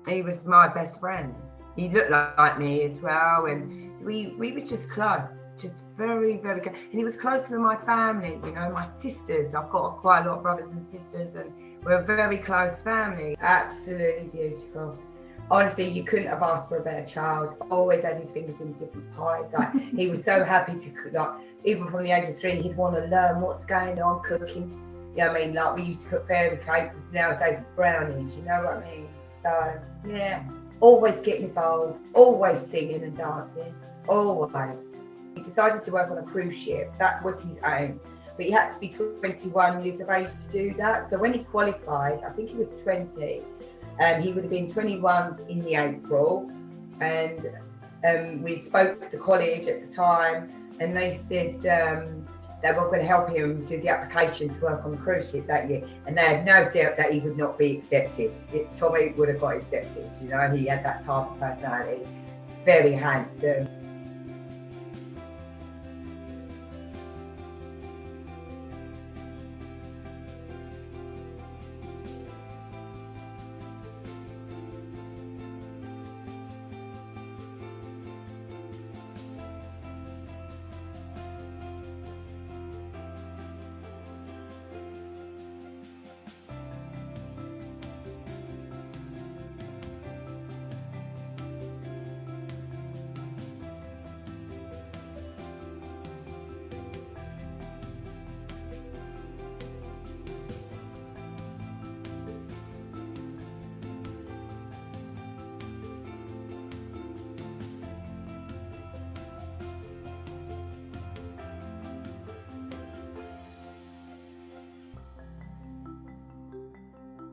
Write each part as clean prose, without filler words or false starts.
He was my best friend. He looked like me as well, and we were just close, just very, very close. And he was close with my family, you know, my sisters. I've got quite a lot of brothers and sisters, and we're a very close family. Absolutely beautiful. Honestly, you couldn't have asked for a better child. Always had his fingers in different pies. Like, he was so happy to cook. Like, even from the age of 3, he'd want to learn what's going on cooking. You know what I mean? Like, we used to cook fairy cakes. Nowadays, it's brownies. You know what I mean? So, yeah. Always getting involved. Always singing and dancing. Always. He decided to work on a cruise ship. That was his aim. But he had to be 21 years of age to do that. So when he qualified, I think he was 20. He would have been 21 in the April, and we spoke to the college at the time, and they said they were going to help him do the application to work on the cruise ship that year, and they had no doubt that he would not be accepted. Tommy would have got accepted, you know. He had that type of personality, very handsome.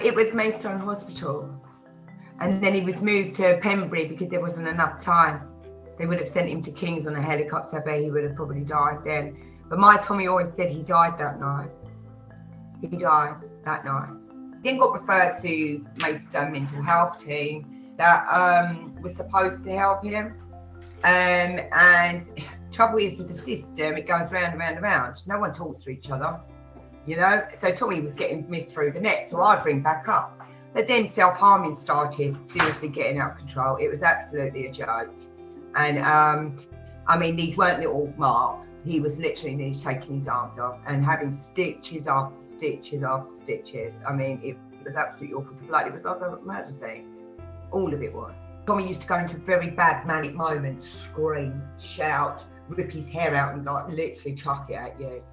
It was Maidstone Hospital, and then he was moved to Pembury because there wasn't enough time. They would have sent him to King's on a helicopter, but he would have probably died then. But my Tommy always said he died that night. He died that night. He then got referred to Maidstone mental health team that was supposed to help him. And trouble is with the system, it goes round and round and round. No one talks to each other. You know, so Tommy was getting missed through the net, so I'd ring back up. But then self-harming started seriously getting out of control. It was absolutely a joke. And I mean, these weren't little marks. He was literally taking his arms off and having stitches after stitches after stitches. I mean, it was absolutely awful to blood. It was like a murder scene. All of it was. Tommy used to go into very bad manic moments, scream, shout, rip his hair out and like literally chuck it at you.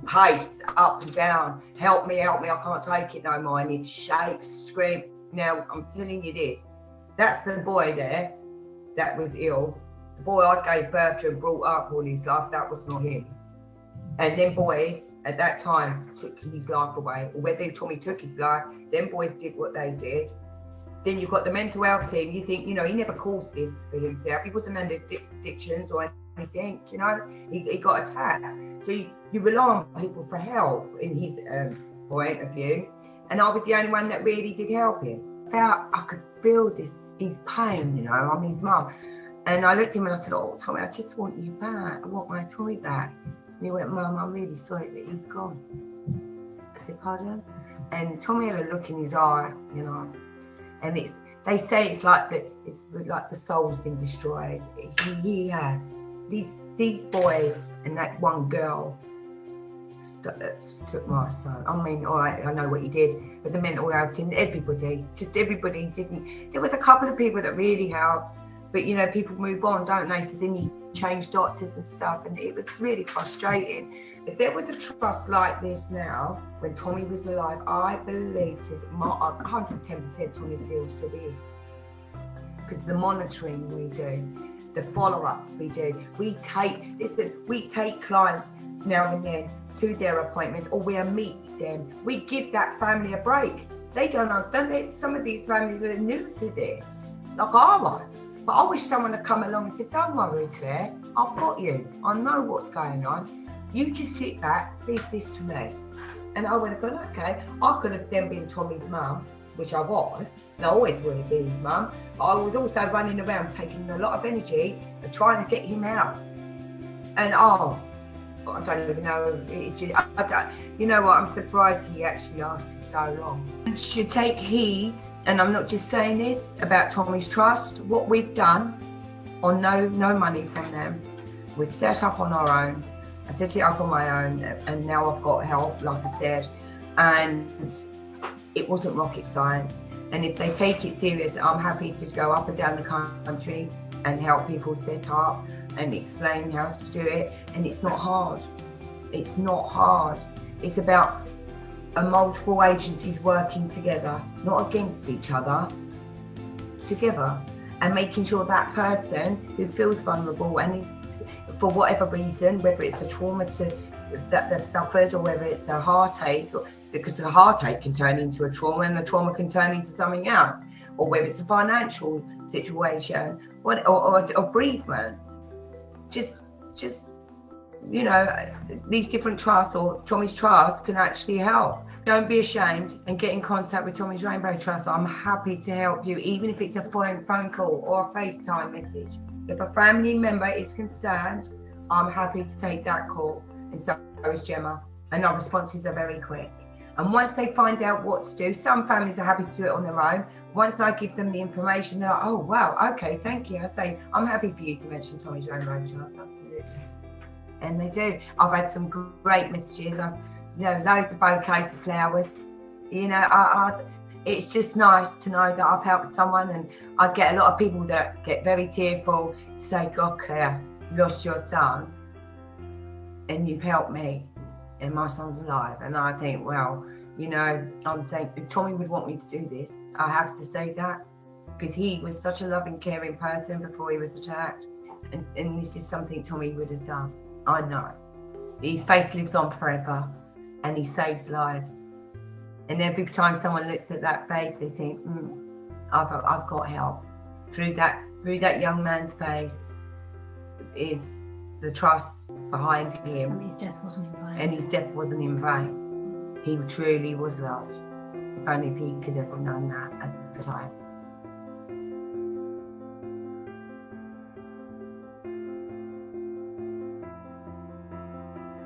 Pace up and down, help me, I can't take it no more. And he'd shake, scream. Now, I'm telling you this, that's the boy there that was ill. The boy I gave birth to and brought up all his life, that was not him. And them boys at that time took his life away. Or whether Tommy took his life, them boys did what they did. Then you've got the mental health team. You think, you know, he never caused this for himself. He wasn't under addictions or anything, you know. He got attacked. So you rely on people for help in his point of view. And I was the only one that really did help him. I could feel his pain, you know. I'm his mum. And I looked at him and I said, oh, Tommy, I just want you back. I want my Tommy back. And he went, Mum, I'm really sorry that he's gone. I said, pardon? And Tommy had a look in his eye, you know. And they say it's like the soul's been destroyed. He had these boys and that one girl took my son. I mean, all right, I know what he did, but the mental health team, everybody didn't. There was a couple of people that really helped, but you know, people move on, don't they? So then you change doctors and stuff, and it was really frustrating. If there was a trust like this now, when Tommy was alive, I believe 110% Tommy will still be here. Because the monitoring we do, the follow-ups we do, we take clients now and then to their appointments, or we'll meet them. We give that family a break. They don't understand. Some of these families are new to this, like I was. But I wish someone had come along and said, don't worry, Claire, I've got you. I know what's going on. You just sit back, leave this to me. And I would have gone, okay. I could have then been Tommy's mum, which I was, and I always would have been his mum. But I was also running around taking a lot of energy and trying to get him out. And I don't even know. You know what? I'm surprised he actually lasted so long. You should take heed and I'm not just saying this about Tommy's Trust, what we've done on no money from them, we've set up on our own. I set it up on my own, and now I've got help, like I said, and it wasn't rocket science. And if they take it serious, I'm happy to go up and down the country and help people set up and explain how to do it. And it's not hard. It's not hard. It's about multiple agencies working together, not against each other, together, and making sure that person who feels vulnerable and for whatever reason, whether it's a trauma that they've suffered or whether it's a heartache, because a heartache can turn into a trauma and the trauma can turn into something else, or whether it's a financial situation or bereavement. Just you know, these different trusts or Tommy's Trust can actually help. Don't be ashamed and get in contact with Tommy's Rainbow Trust. I'm happy to help you, even if it's a phone call or a FaceTime message. If a family member is concerned, I'm happy to take that call, and so is Gemma. And our responses are very quick. And once they find out what to do, some families are happy to do it on their own. Once I give them the information, they're like, oh, wow, okay, thank you. I say, I'm happy for you to mention Tommy's Rainbow Trust. Absolutely. And they do. I've had some great messages. I've, you know, loads of bouquets of flowers. You know, it's just nice to know that I've helped someone, and I get a lot of people that get very tearful, say, God, Claire, you lost your son and you've helped me and my son's alive. And I think, well, you know, I'm thinking Tommy would want me to do this. I have to say that, because he was such a loving, caring person before he was attacked. And this is something Tommy would have done. I know. His face lives on forever and he saves lives. And every time someone looks at that face, they think, I've got help. Through that young man's face is the trust behind him. His death wasn't in vain. And his death wasn't in vain. He truly was loved. If only he could have known that at the time.